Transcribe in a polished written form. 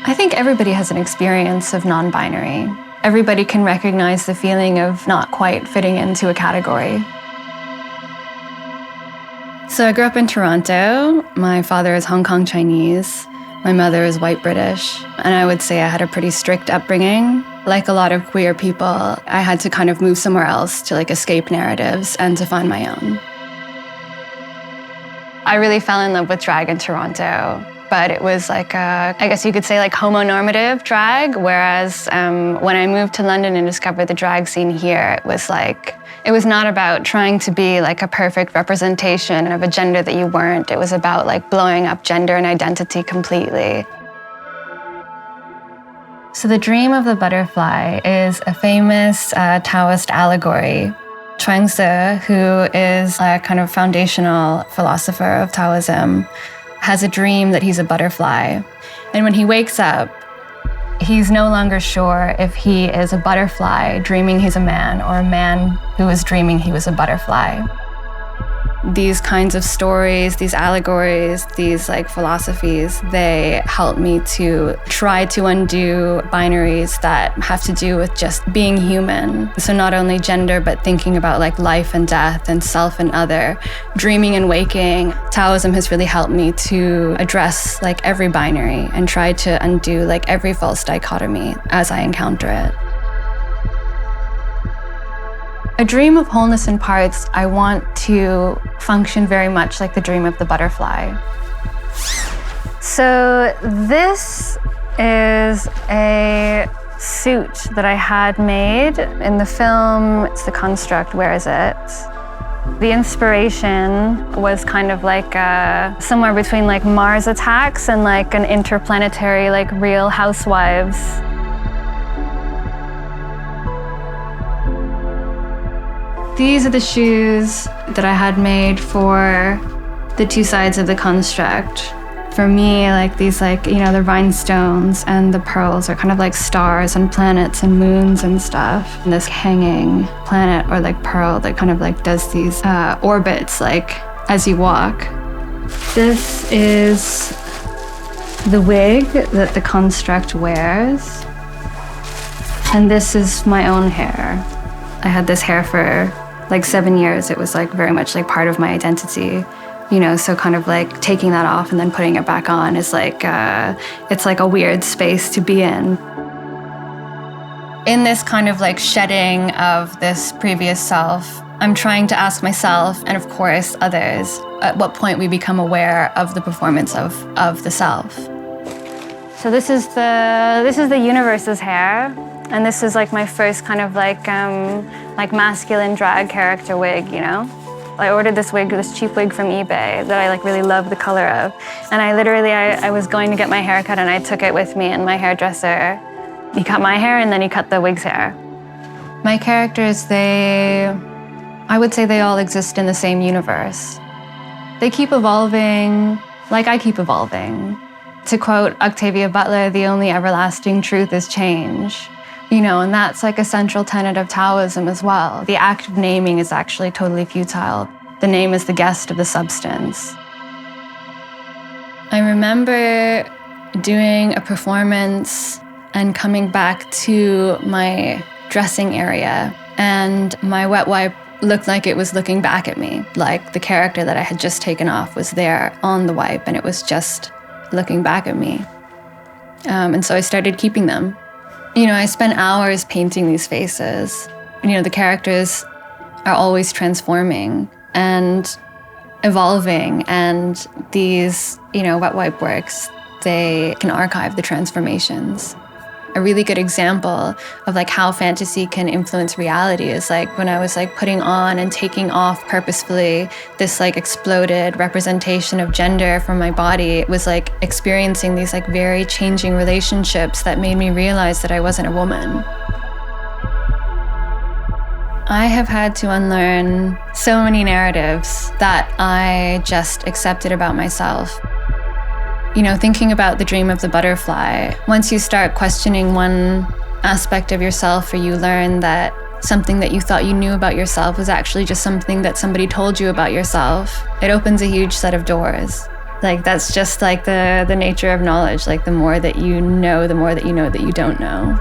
I think everybody has an experience of non-binary. Everybody can recognize the feeling of not quite fitting into a category. So I grew up in Toronto. My father is Hong Kong Chinese. My mother is white British. And I would say I had a pretty strict upbringing. Like a lot of queer people, I had to kind of move somewhere else to like escape narratives and to find my own. I really fell in love with drag in Toronto, but it was like I guess you could say like homonormative drag, whereas when I moved to London and discovered the drag scene here, it was not about trying to be like a perfect representation of a gender that you weren't. It was about like blowing up gender and identity completely. So the dream of the butterfly is a famous Taoist allegory. Chuang-Tzu, who is a kind of foundational philosopher of Taoism, has a dream that he's a butterfly. And when he wakes up, he's no longer sure if he is a butterfly dreaming he's a man or a man who is dreaming he was a butterfly. These kinds of stories, these allegories, these like philosophies, they help me to try to undo binaries that have to do with just being human. So not only gender, but thinking about like life and death and self and other, dreaming and waking. Taoism has really helped me to address like every binary and try to undo like every false dichotomy as I encounter it. A dream of wholeness in parts, I want to function very much like the dream of the butterfly. So this is a suit that I had made in the film. It's The Construct, Where Is It? The inspiration was kind of like somewhere between like Mars Attacks and like an interplanetary like Real Housewives. These are the shoes that I had made for the two sides of the construct. For me, like these like, you know, the rhinestones and the pearls are kind of like stars and planets and moons and stuff. And this hanging planet or like pearl that kind of like does these orbits like as you walk. This is the wig that the construct wears. And this is my own hair. I had this hair for like 7 years. It was like very much like part of my identity, you know, so kind of like taking that off and then putting it back on is like, it's like a weird space to be in. In this kind of like shedding of this previous self, I'm trying to ask myself, and of course others, at what point we become aware of the performance of the self. So this is the universe's hair. And this is like my first kind of like masculine drag character wig, you know? I ordered this cheap wig from eBay that I like really love the color of. And I was going to get my hair cut and I took it with me, and my hairdresser, he cut my hair and then he cut the wig's hair. My characters, I would say they all exist in the same universe. They keep evolving like I keep evolving. To quote Octavia Butler, the only everlasting truth is change. You know, and that's like a central tenet of Taoism as well. The act of naming is actually totally futile. The name is the guest of the substance. I remember doing a performance and coming back to my dressing area, and my wet wipe looked like it was looking back at me, like the character that I had just taken off was there on the wipe, and it was just looking back at me. And so I started keeping them. You know, I spent hours painting these faces. You know, the characters are always transforming and evolving, and these, you know, wet wipe works, they can archive the transformations. A really good example of like how fantasy can influence reality is like when I was like putting on and taking off purposefully this like exploded representation of gender from my body. It was like experiencing these like very changing relationships that made me realize that I wasn't a woman. I have had to unlearn so many narratives that I just accepted about myself. You know, thinking about the dream of the butterfly, once you start questioning one aspect of yourself, or you learn that something that you thought you knew about yourself was actually just something that somebody told you about yourself, it opens a huge set of doors. Like, that's just like the nature of knowledge. Like, the more that you know that you don't know.